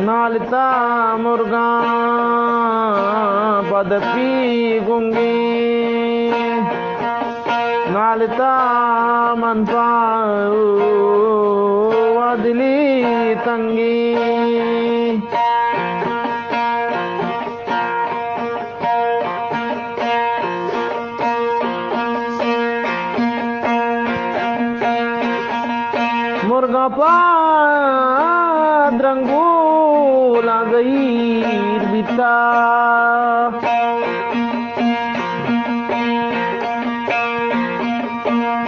नालता मुर्गा पदपी गुंगी नालता मनपा वदली तंगी मुर्गा पाद्रंगूला गईर बिता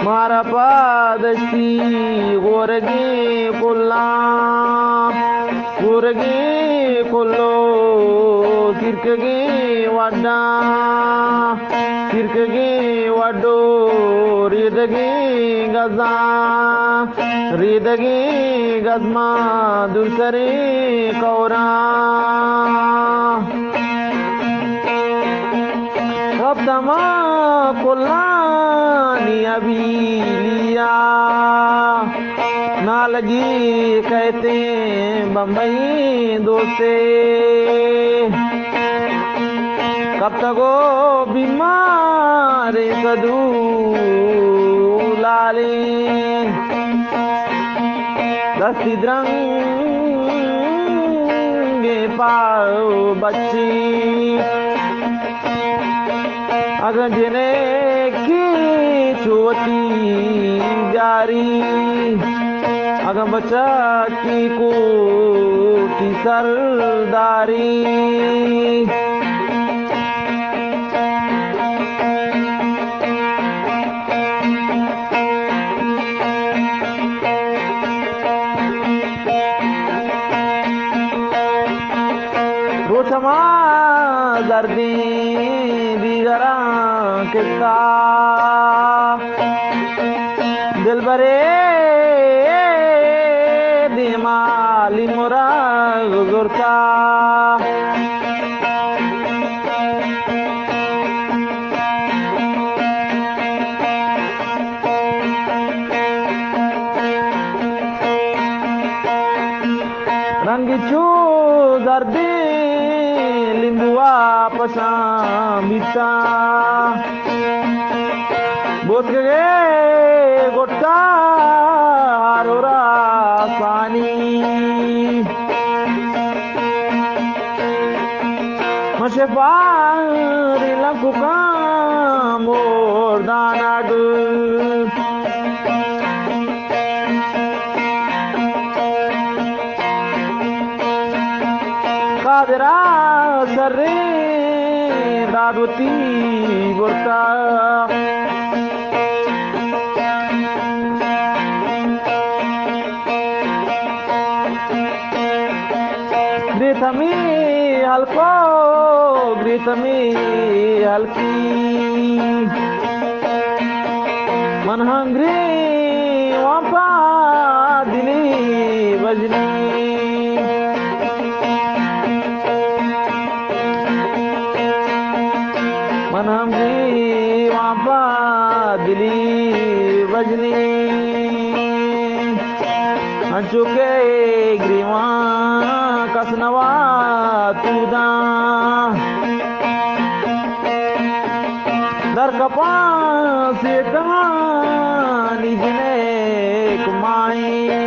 मारा पादशी गोरगे कोल्लो किरकगे वाडा किरकगे वाडो रिदगे गजमा दुर्करे कौरा रब्दमा कोल्लानी अभी लिया ना लगी कहते बम्बई दोस्ते कब तक वो बीमार कदू लाले दस्ती द्रंगे पाओ बच्ची अगर जिन्हें की छुअती जारी अगर बच्चा की कोटी सरदारी रोचमा दर्दी दिगरा किस्सा दिल बरे दिमाली मोरा गुजरता रंगी चू दर्दी लिंबुआ पसामिता बोत गए गोटा हारोरा सानी मशे पारी लंकुका मोर दानाग कादरा सर्रे दादवती बोरता ग्रीथमी हल्की मन हंग्री वापा दिली बजनी मन हंग्री वापा दिली बजनी चुके ग्रीवा कसनवा तूदा दर कपा से निजने कुमाई